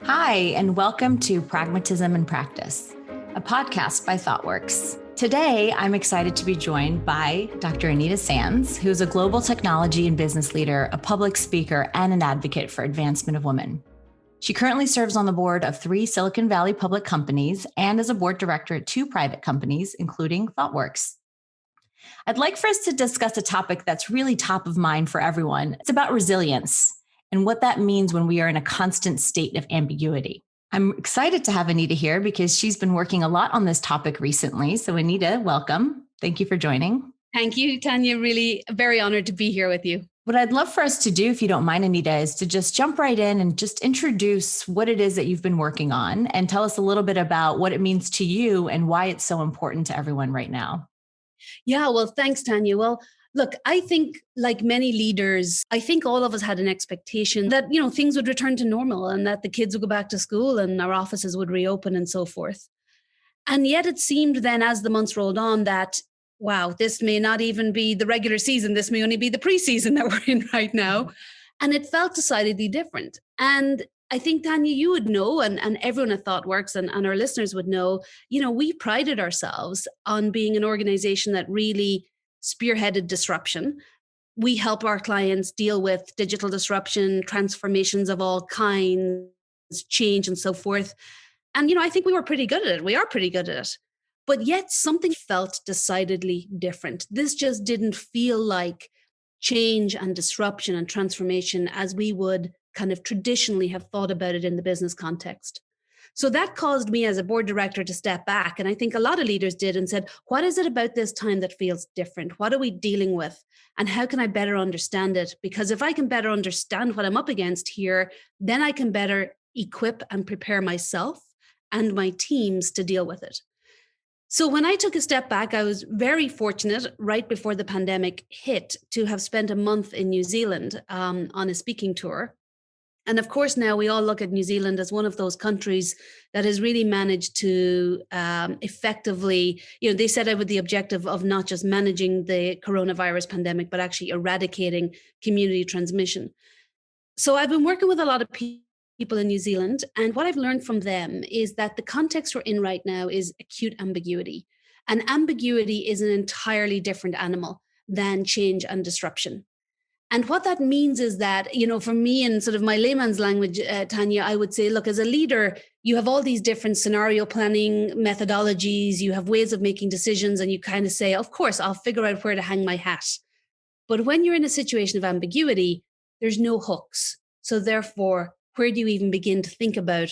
Hi, and welcome to Pragmatism in Practice, a podcast by Thoughtworks. Today, I'm excited to be joined by Dr. Anita Sands, who's a global technology and business leader, a public speaker, and an advocate for advancement of women. She currently serves on the board of 3 Silicon Valley public companies and as a board director at 2 private companies, including Thoughtworks. I'd like for us to discuss a topic that's really top of mind for everyone. It's about resilience and what that means when we are in a constant state of ambiguity. I'm excited to have Anita here because she's been working a lot on this topic recently. So Anita, welcome. Thank you for joining. Thank you, Tanya. Really very honored to be here with you. What I'd love for us to do, if you don't mind, Anita, is to just jump right in and just introduce what it is that you've been working on and tell us a little bit about what it means to you and why it's so important to everyone right now. Yeah, well, thanks, Tanya. Well, look, I think like many leaders, I think all of us had an expectation that, things would return to normal and that the kids would go back to school and our offices would reopen and so forth. And yet it seemed then as the months rolled on that, wow, this may not even be the regular season. This may only be the preseason that we're in right now. And it felt decidedly different. And I think, Tanya, you would know, and everyone at Thoughtworks and our listeners would know, we prided ourselves on being an organization that really spearheaded disruption. We help our clients deal with digital disruption, transformations of all kinds, change and so forth. And, I think we were pretty good at it. We are pretty good at it. But yet something felt decidedly different. This just didn't feel like change and disruption and transformation as we would kind of traditionally have thought about it in the business context. So that caused me as a board director to step back. And I think a lot of leaders did and said, what is it about this time that feels different? What are we dealing with? And how can I better understand it? Because if I can better understand what I'm up against here, then I can better equip and prepare myself and my teams to deal with it. So when I took a step back, I was very fortunate right before the pandemic hit to have spent a month in New Zealand on a speaking tour. And of course, now we all look at New Zealand as one of those countries that has really managed to effectively, they set out with the objective of not just managing the coronavirus pandemic, but actually eradicating community transmission. So I've been working with a lot of people in New Zealand. And what I've learned from them is that the context we're in right now is acute ambiguity. And ambiguity is an entirely different animal than change and disruption. And what that means is that, for me in sort of my layman's language, Tanya, I would say, look, as a leader, you have all these different scenario planning methodologies, you have ways of making decisions, and you kind of say, of course, I'll figure out where to hang my hat. But when you're in a situation of ambiguity, there's no hooks. So therefore, where do you even begin to think about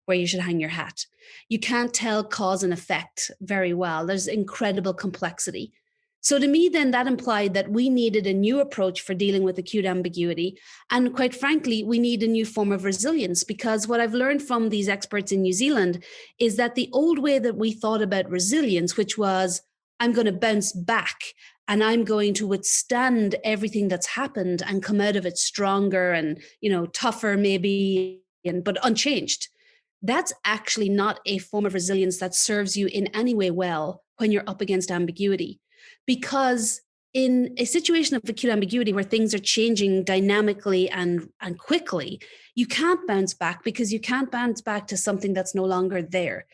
where you should hang your hat? You can't tell cause and effect very well. There's incredible complexity. So to me, then that implied that we needed a new approach for dealing with acute ambiguity. And quite frankly, we need a new form of resilience, because what I've learned from these experts in New Zealand is that the old way that we thought about resilience, which was, I'm going to bounce back and I'm going to withstand everything that's happened and come out of it stronger and, tougher maybe, but unchanged. That's actually not a form of resilience that serves you in any way well when you're up against ambiguity. Because in a situation of acute ambiguity where things are changing dynamically and quickly, you can't bounce back because you can't bounce back to something that's no longer there.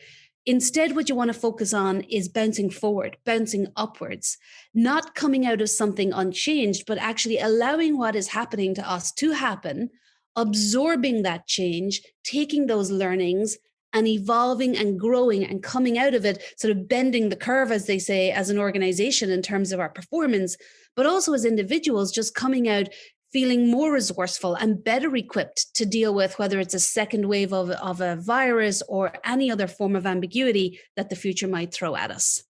Instead, what you want to focus on is bouncing forward, bouncing upwards, not coming out of something unchanged, but actually allowing what is happening to us to happen, absorbing that change, taking those learnings, and evolving and growing and coming out of it, sort of bending the curve, as they say, as an organization in terms of our performance, but also as individuals, just coming out feeling more resourceful and better equipped to deal with whether it's a second wave of a virus or any other form of ambiguity that the future might throw at us.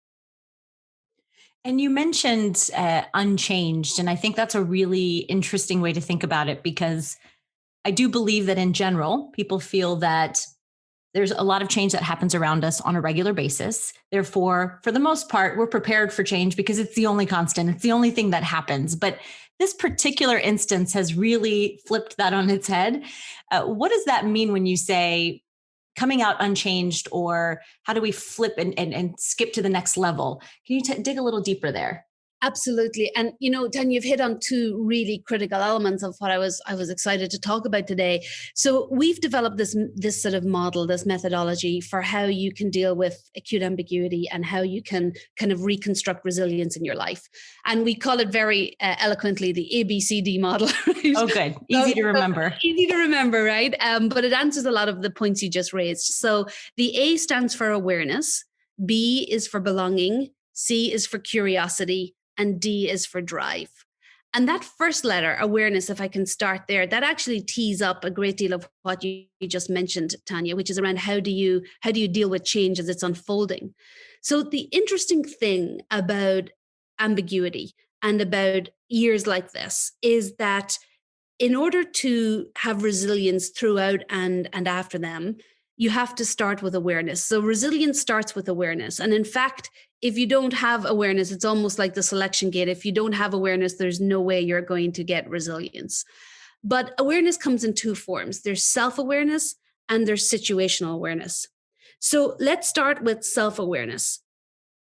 And you mentioned unchanged, and I think that's a really interesting way to think about it, because I do believe that in general, people feel that there's a lot of change that happens around us on a regular basis. Therefore, for the most part, we're prepared for change because it's the only constant. It's the only thing that happens. But this particular instance has really flipped that on its head. What does that mean when you say coming out unchanged, or how do we flip and skip to the next level? Can you dig a little deeper there? Absolutely. And, Tanya, you've hit on two really critical elements of what I was excited to talk about today. So we've developed this sort of model, this methodology for how you can deal with acute ambiguity and how you can kind of reconstruct resilience in your life. And we call it very eloquently the ABCD model. Right? Oh, good. Easy to remember. Easy to remember, right? But it answers a lot of the points you just raised. So the A stands for awareness, B is for belonging, C is for curiosity, and D is for drive. And that first letter, awareness, if I can start there, that actually tees up a great deal of what you just mentioned, Tanya, which is around how do you deal with change as it's unfolding. So the interesting thing about ambiguity and about years like this is that in order to have resilience throughout and after them, you have to start with awareness. So resilience starts with awareness. And in fact, if you don't have awareness, it's almost like the selection gate. If you don't have awareness, there's no way you're going to get resilience. But awareness comes in two forms. There's self-awareness and there's situational awareness. So let's start with self-awareness.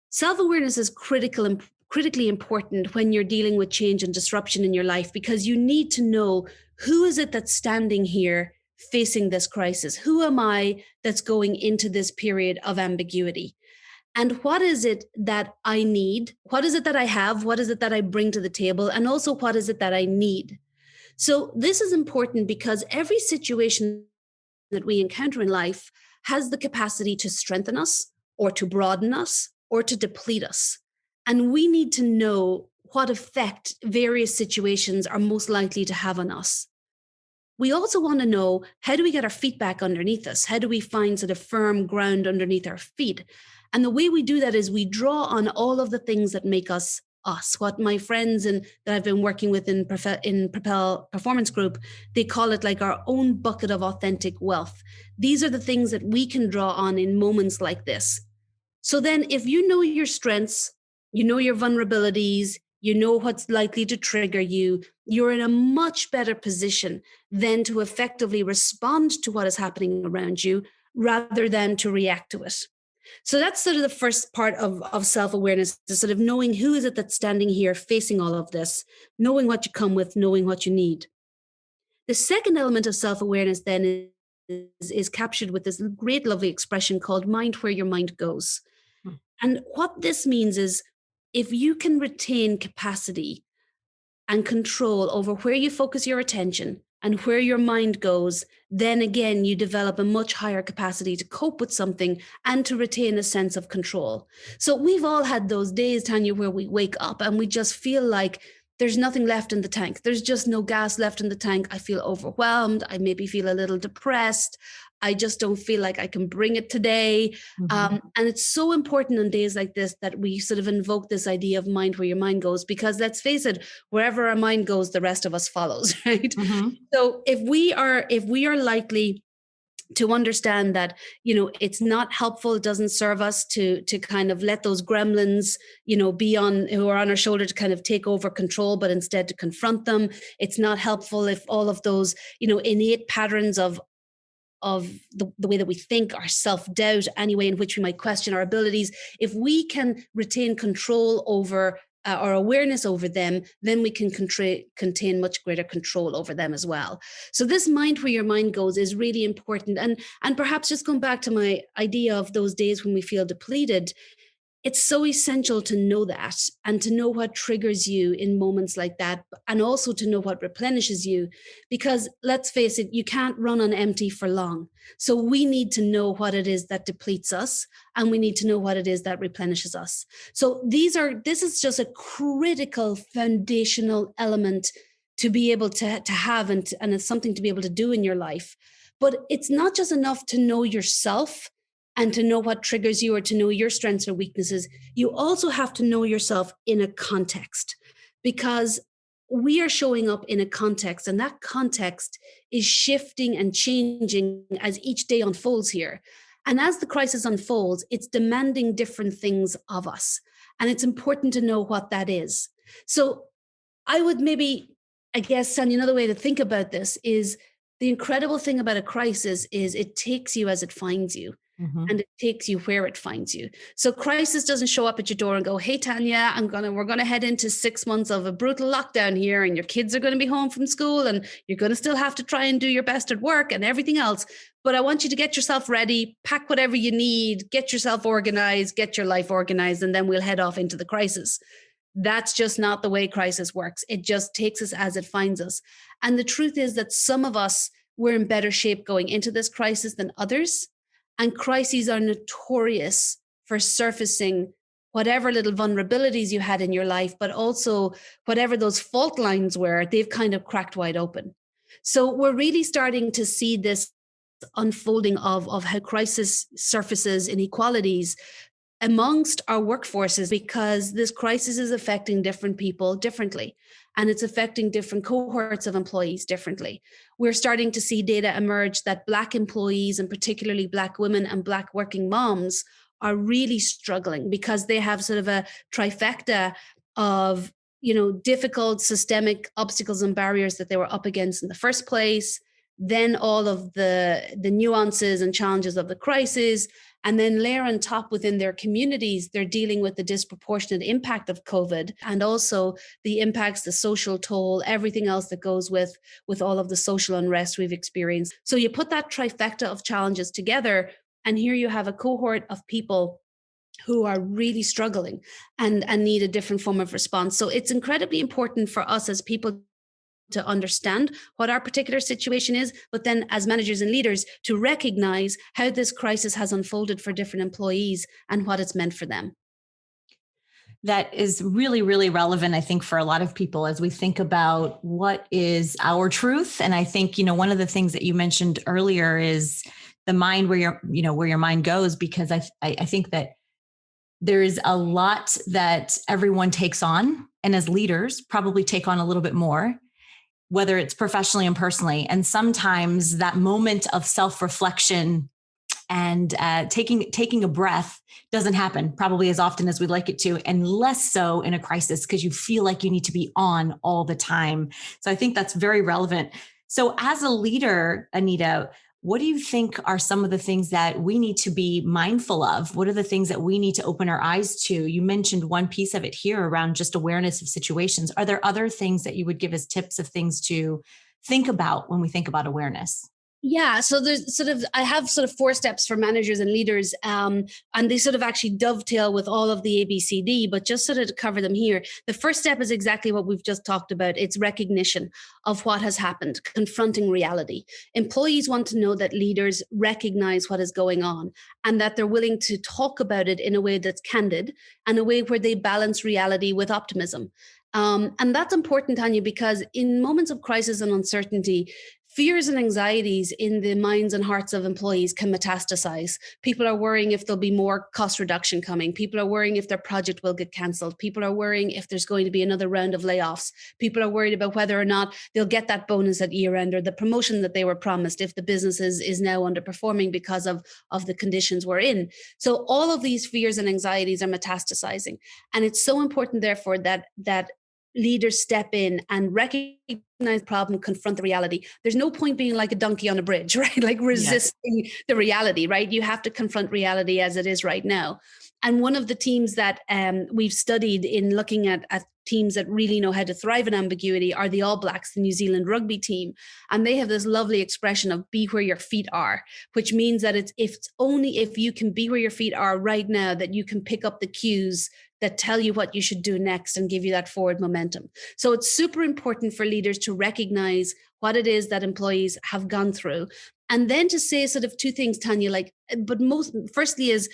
Self-awareness is critically important when you're dealing with change and disruption in your life, because you need to know, who is it that's standing here facing this crisis? Who am I that's going into this period of ambiguity? And what is it that I need? What is it that I have? What is it that I bring to the table? And also, what is it that I need? So this is important because every situation that we encounter in life has the capacity to strengthen us or to broaden us or to deplete us. And we need to know what effect various situations are most likely to have on us. We also want to know, how do we get our feet back underneath us? How do we find sort of firm ground underneath our feet? And the way we do that is we draw on all of the things that make us us. What my friends that I've been working with in Propel Performance Group, they call it like our own bucket of authentic wealth. These are the things that we can draw on in moments like this. So then if you know your strengths, you know your vulnerabilities, you know what's likely to trigger you, you're in a much better position then to effectively respond to what is happening around you rather than to react to it. So that's sort of the first part of self-awareness, is sort of knowing who is it that's standing here facing all of this, knowing what you come with, knowing what you need. The second element of self-awareness then is captured with this great, lovely expression called mind where your mind goes. And what this means is, if you can retain capacity and control over where you focus your attention and where your mind goes, then again, you develop a much higher capacity to cope with something and to retain a sense of control. So we've all had those days, Tanya, where we wake up and we just feel like there's nothing left in the tank. There's just no gas left in the tank. I feel overwhelmed. I maybe feel a little depressed. I just don't feel like I can bring it today. And it's so important on days like this that we sort of invoke this idea of mind where your mind goes, because let's face it, wherever our mind goes, the rest of us follows, right? So if we are likely to understand that, it's not helpful, it doesn't serve us to kind of let those gremlins, who are on our shoulder to kind of take over control, but instead to confront them. It's not helpful if all of those, innate patterns of the way that we think, our self-doubt, any way in which we might question our abilities, if we can retain control over our awareness over them, then we can contain much greater control over them as well. So this mind where your mind goes is really important. And perhaps just going back to my idea of those days when we feel depleted, it's so essential to know that and to know what triggers you in moments like that, and also to know what replenishes you, because let's face it, you can't run on empty for long. So we need to know what it is that depletes us, and we need to know what it is that replenishes us. So this is just a critical foundational element to be able to have, and it's something to be able to do in your life. But it's not just enough to know yourself and to know what triggers you or to know your strengths or weaknesses. You also have to know yourself in a context, because we are showing up in a context, and that context is shifting and changing as each day unfolds here. And as the crisis unfolds, it's demanding different things of us. And it's important to know what that is. So I would Sonia, another way to think about this is, the incredible thing about a crisis is it takes you as it finds you. Mhm. and it takes you where it finds you. So crisis doesn't show up at your door and go, "Hey Tanya, we're gonna head into 6 months of a brutal lockdown here, and your kids are gonna be home from school, and you're gonna still have to try and do your best at work and everything else. But I want you to get yourself ready, pack whatever you need, get yourself organized, get your life organized, and then we'll head off into the crisis." That's just not the way crisis works. It just takes us as it finds us. And the truth is that some of us were in better shape going into this crisis than others. And crises are notorious for surfacing whatever little vulnerabilities you had in your life, but also whatever those fault lines were, they've kind of cracked wide open. So we're really starting to see this unfolding of how crisis surfaces inequalities amongst our workforces, because this crisis is affecting different people differently, and it's affecting different cohorts of employees differently. We're starting to see data emerge that Black employees, and particularly Black women and Black working moms, are really struggling because they have sort of a trifecta of, difficult systemic obstacles and barriers that they were up against in the first place, then all of the nuances and challenges of the crisis, and then layer on top within their communities, they're dealing with the disproportionate impact of COVID, and also the impacts, the social toll, everything else that goes with all of the social unrest we've experienced. So you put that trifecta of challenges together, and here you have a cohort of people who are really struggling and need a different form of response. So it's incredibly important for us as people to understand what our particular situation is, but then as managers and leaders to recognize how this crisis has unfolded for different employees and what it's meant for them. That is really, really relevant, I think, for a lot of people as we think about what is our truth. And I think, one of the things that you mentioned earlier is the mind, where your mind goes, because I think that there is a lot that everyone takes on, and as leaders probably take on a little bit more, whether it's professionally and personally. And sometimes that moment of self-reflection and taking a breath doesn't happen probably as often as we'd like it to, and less so in a crisis because you feel like you need to be on all the time. So I think that's very relevant. So as a leader, Anita, what do you think are some of the things that we need to be mindful of? What are the things that we need to open our eyes to? You mentioned one piece of it here around just awareness of situations. Are there other things that you would give as tips of things to think about when we think about awareness? Yeah, so I have sort of 4 steps for managers and leaders, and they sort of actually dovetail with all of the ABCD, but just sort of to cover them here. The first step is exactly what we've just talked about. It's recognition of what has happened, confronting reality. Employees want to know that leaders recognize what is going on and that they're willing to talk about it in a way that's candid and a way where they balance reality with optimism. And that's important, Tanya, because in moments of crisis and uncertainty, fears and anxieties in the minds and hearts of employees can metastasize. People are worrying if there'll be more cost reduction coming. People are worrying if their project will get cancelled. People are worrying if there's going to be another round of layoffs. People are worried about whether or not they'll get that bonus at year end or the promotion that they were promised if the business is now underperforming because of the conditions we're in. So all of these fears and anxieties are metastasizing. And it's so important, therefore, that leaders step in and recognize the problem, confront the reality. There's no point being like a donkey on a bridge, right? Like resisting the reality, right? You have to confront reality as it is right now. And one of the teams that we've studied in looking at teams that really know how to thrive in ambiguity are the All Blacks, the New Zealand rugby team. And they have this lovely expression of be where your feet are, which means that it's only if you can be where your feet are right now that you can pick up the cues that tell you what you should do next and give you that forward momentum. So it's super important for leaders to recognize what it is that employees have gone through. And then to say sort of 2 things, Tanya, firstly is,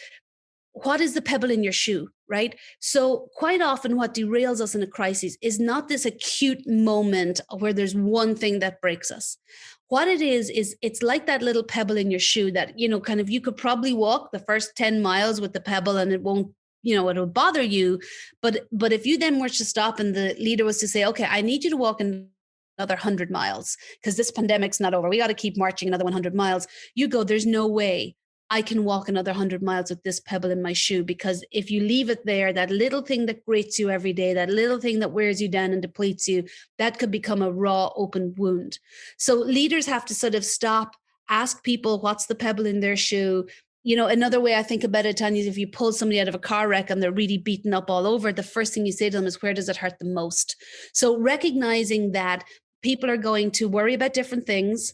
what is the pebble in your shoe, right? So quite often what derails us in a crisis is not this acute moment where there's one thing that breaks us. What it is it's like that little pebble in your shoe that, kind of you could probably walk the first 10 miles with the pebble and it won't, it'll bother you. But if you then were to stop and the leader was to say, okay, I need you to walk another 100 miles because this pandemic's not over. We got to keep marching another 100 miles. You go, there's no way I can walk another 100 miles with this pebble in my shoe, because if you leave it there, that little thing that grates you every day, that little thing that wears you down and depletes you, that could become a raw, open wound. So leaders have to sort of stop, ask people what's the pebble in their shoe, Another way I think about it, Tanya, is if you pull somebody out of a car wreck and they're really beaten up all over, the first thing you say to them is, where does it hurt the most? So recognizing that people are going to worry about different things,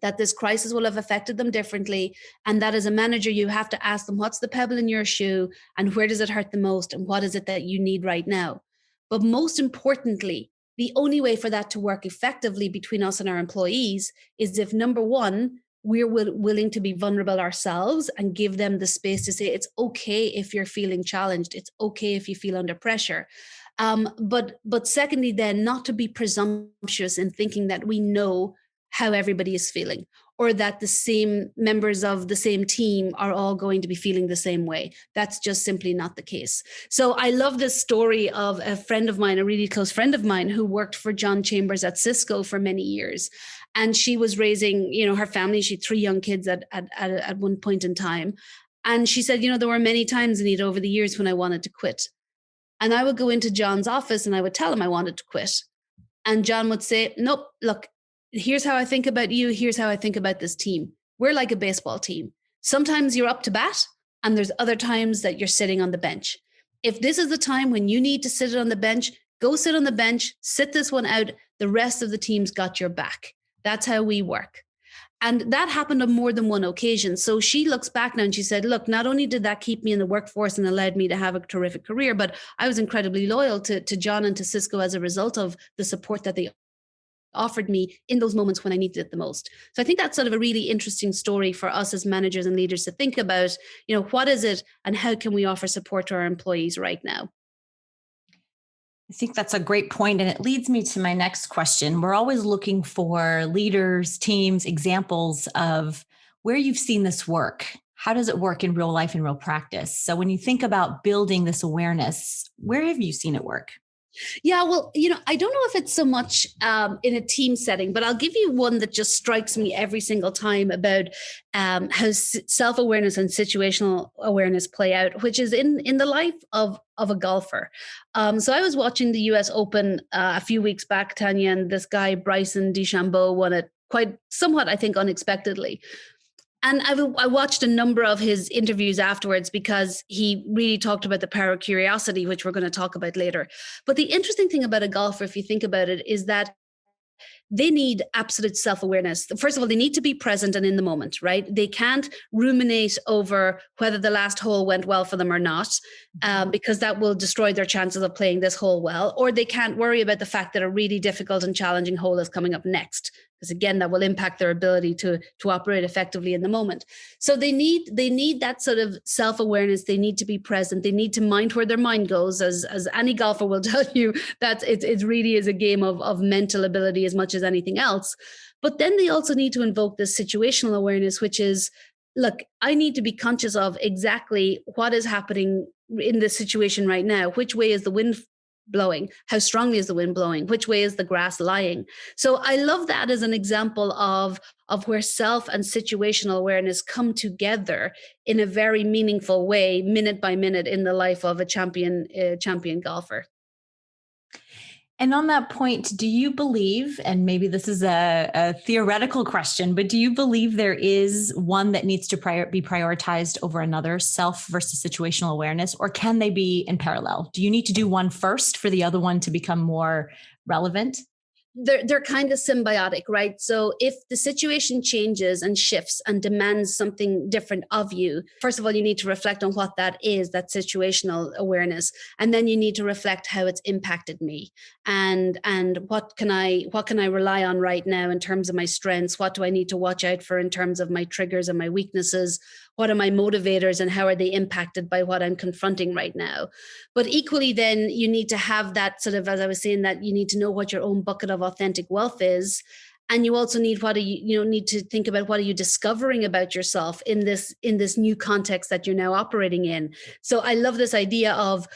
that this crisis will have affected them differently. And that as a manager, you have to ask them, what's the pebble in your shoe and where does it hurt the most? And what is it that you need right now? But most importantly, the only way for that to work effectively between us and our employees is if, number one, we're willing to be vulnerable ourselves and give them the space to say, it's okay if you're feeling challenged. It's okay if you feel under pressure. But secondly, then not to be presumptuous in thinking that we know how everybody is feeling, or that the same members of the same team are all going to be feeling the same way. That's just simply not the case. So I love this story of a friend of mine, a really close friend of mine, who worked for John Chambers at Cisco for many years. And she was raising, her family. She had 3 young kids at one point in time. And she said, there were many times, Anita, over the years when I wanted to quit. And I would go into John's office and I would tell him I wanted to quit. And John would say, nope, look, here's how I think about you. Here's how I think about this team. We're like a baseball team. Sometimes you're up to bat and there's other times that you're sitting on the bench. If this is the time when you need to sit on the bench, go sit on the bench, sit this one out. The rest of the team's got your back. That's how we work. And that happened on more than one occasion. So she looks back now and she said, look, not only did that keep me in the workforce and allowed me to have a terrific career, but I was incredibly loyal to John and to Cisco as a result of the support that they offered me in those moments when I needed it the most. So I think that's sort of a really interesting story for us as managers and leaders to think about, what is it and how can we offer support to our employees right now? I think that's a great point. And it leads me to my next question. We're always looking for leaders, teams, examples of where you've seen this work. How does it work in real life and real practice? So when you think about building this awareness, where have you seen it work? Yeah, well, I don't know if it's so much in a team setting, but I'll give you one that just strikes me every single time about how self-awareness and situational awareness play out, which is in the life of a golfer. So I was watching the US Open a few weeks back, Tanya, and this guy, Bryson DeChambeau, won it somewhat, I think, unexpectedly. And I watched a number of his interviews afterwards because he really talked about the power of curiosity, which we're going to talk about later. But the interesting thing about a golfer, if you think about it, is that they need absolute self-awareness. First of all, they need to be present and in the moment, right? They can't ruminate over whether the last hole went well for them or not, because that will destroy their chances of playing this hole well. Or they can't worry about the fact that a really difficult and challenging hole is coming up next, because again, that will impact their ability to operate effectively in the moment. So they need that sort of self-awareness. They need to be present. They need to mind where their mind goes, as any golfer will tell you, that it really is a game of mental ability as much as anything else. But then they also need to invoke this situational awareness, which is, look, I need to be conscious of exactly what is happening in this situation right now. Which way is the wind blowing? How strongly is the wind blowing? Which way is the grass lying? So I love that as an example of where self and situational awareness come together in a very meaningful way, minute by minute, in the life of a champion golfer. And on that point, do you believe, and maybe this is a theoretical question, but do you believe there is one that needs to be prioritized over another, self versus situational awareness, or can they be in parallel? Do you need to do one first for the other one to become more relevant? They're kind of symbiotic, right? So if the situation changes and shifts and demands something different of you, first of all, you need to reflect on what that is, that situational awareness. And then you need to reflect how it's impacted me and what can I rely on right now in terms of my strengths? What do I need to watch out for in terms of my triggers and my weaknesses? What are my motivators and how are they impacted by what I'm confronting right now? But equally, then you need to have that sort of, as I was saying, that you need to know what your own bucket of authentic wealth is. And you also need need to think about what are you discovering about yourself in this new context that you're now operating in. So I love this idea of,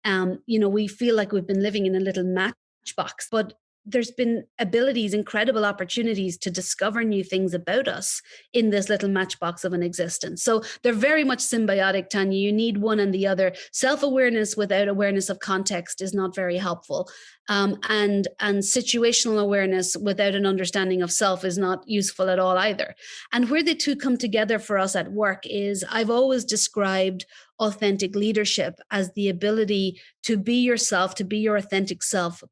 we feel like we've been living in a little matchbox, but there's been abilities, incredible opportunities to discover new things about us in this little matchbox of an existence. So they're very much symbiotic, Tanya. You need one and the other. Self-awareness without awareness of context is not very helpful. And situational awareness without an understanding of self is not useful at all either. And where the two come together for us at work is, I've always described authentic leadership as the ability to be yourself, to be your authentic self,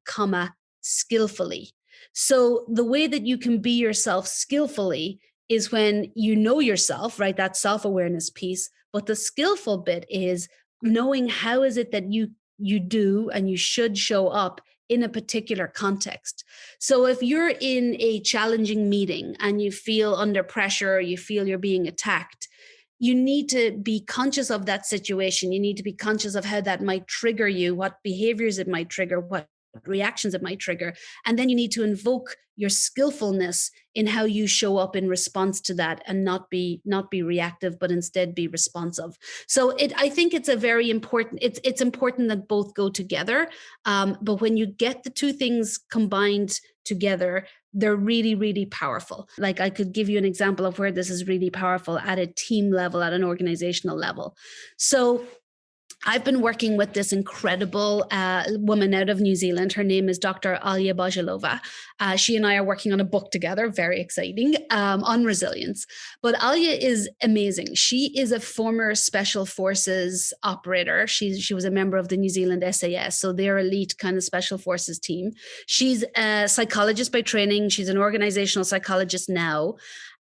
skillfully. So the way that you can be yourself skillfully is when you know yourself, right? That self-awareness piece. But the skillful bit is knowing how is it that you do and you should show up in a particular context. So if you're in a challenging meeting and you feel under pressure, or you feel you're being attacked, you need to be conscious of that situation. You need to be conscious of how that might trigger you, what behaviors it might trigger, what reactions it might trigger. And then you need to invoke your skillfulness in how you show up in response to that, and not be reactive, but instead be responsive. So I think it's a very important, it's important that both go together. But when you get the two things combined together, they're really, really powerful. Like, I could give you an example of where this is really powerful at a team level, at an organizational level. So I've been working with this incredible woman out of New Zealand. Her name is Dr. Alia Bajalova. She and I are working on a book together, very exciting, on resilience. But Alia is amazing. She is a former special forces operator. She was a member of the New Zealand SAS, so their elite kind of special forces team. She's a psychologist by training. She's an organizational psychologist now.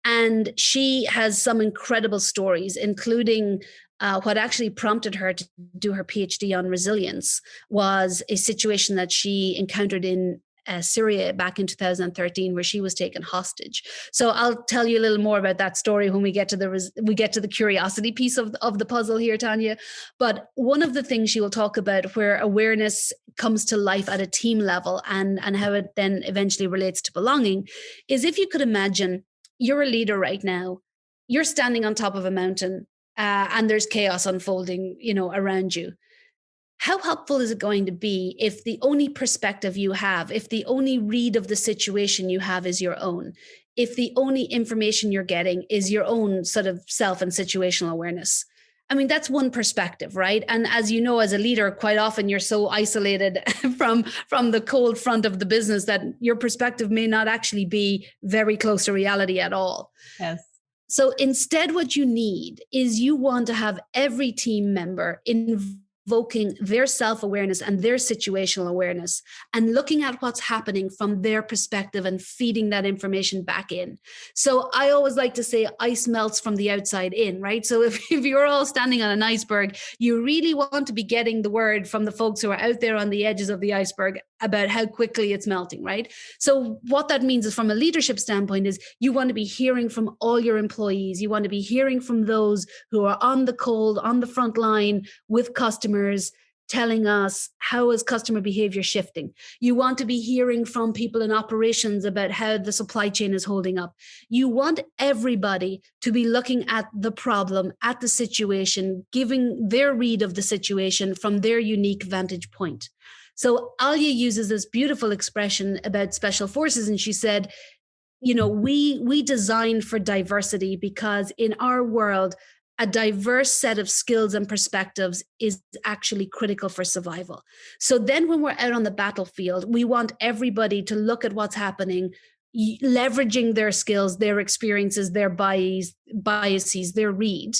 And she has some incredible stories, including what actually prompted her to do her PhD on resilience was a situation that she encountered in Syria back in 2013, where she was taken hostage. So I'll tell you a little more about that story when we get to the curiosity piece of the puzzle here, Tanya. But one of the things she will talk about where awareness comes to life at a team level and how it then eventually relates to belonging is, if you could imagine you're a leader right now, you're standing on top of a mountain, and there's chaos unfolding, around you. How helpful is it going to be if the only perspective you have, if the only read of the situation you have is your own, if the only information you're getting is your own sort of self and situational awareness? I mean, that's one perspective, right? And as you know, as a leader, quite often you're so isolated from the cold front of the business that your perspective may not actually be very close to reality at all. Yes. So instead, what you need is you want to have every team member invoking their self-awareness and their situational awareness and looking at what's happening from their perspective and feeding that information back in. So I always like to say ice melts from the outside in, right? So if you're all standing on an iceberg, you really want to be getting the word from the folks who are out there on the edges of the iceberg about how quickly it's melting, right? So what that means is, from a leadership standpoint, is you want to be hearing from all your employees. You want to be hearing from those who are on the front line with customers, telling us how is customer behavior shifting. You want to be hearing from people in operations about how the supply chain is holding up. You want everybody to be looking at the problem, at the situation, giving their read of the situation from their unique vantage point. So Alia uses this beautiful expression about special forces, and she said, we design for diversity because in our world, a diverse set of skills and perspectives is actually critical for survival. So then when we're out on the battlefield, we want everybody to look at what's happening, leveraging their skills, their experiences, their biases, their read.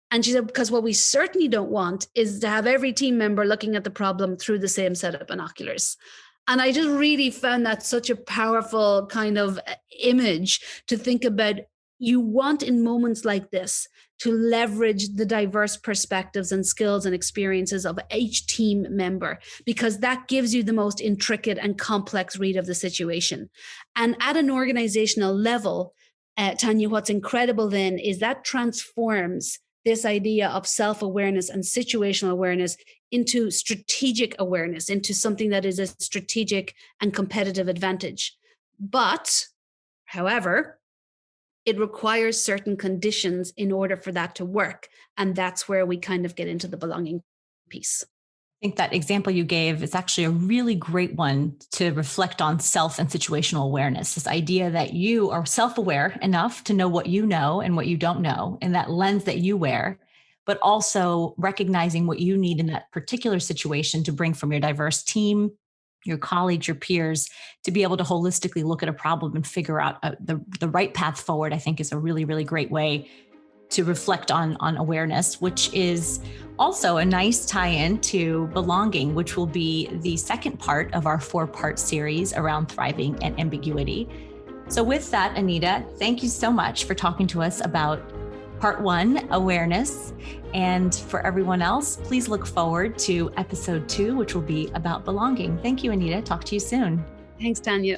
And she said, because what we certainly don't want is to have every team member looking at the problem through the same set of binoculars. And I just really found that such a powerful kind of image to think about. You want, in moments like this, to leverage the diverse perspectives and skills and experiences of each team member, because that gives you the most intricate and complex read of the situation. And at an organizational level, Tanya, what's incredible then is that transforms this idea of self-awareness and situational awareness into strategic awareness, into something that is a strategic and competitive advantage. But, however, it requires certain conditions in order for that to work. And that's where we kind of get into the belonging piece. I think that example you gave is actually a really great one to reflect on self and situational awareness. This idea that you are self-aware enough to know what you know and what you don't know, and that lens that you wear, but also recognizing what you need in that particular situation to bring from your diverse team, your colleagues, your peers, to be able to holistically look at a problem and figure out the right path forward, I think is a really, really great way to reflect on awareness, which is also a nice tie-in to belonging, which will be the second part of our 4-part series around thriving and ambiguity. So with that, Anita, thank you so much for talking to us about part 1, awareness. And for everyone else, please look forward to episode 2, which will be about belonging. Thank you, Anita. Talk to you soon. Thanks, Tanya.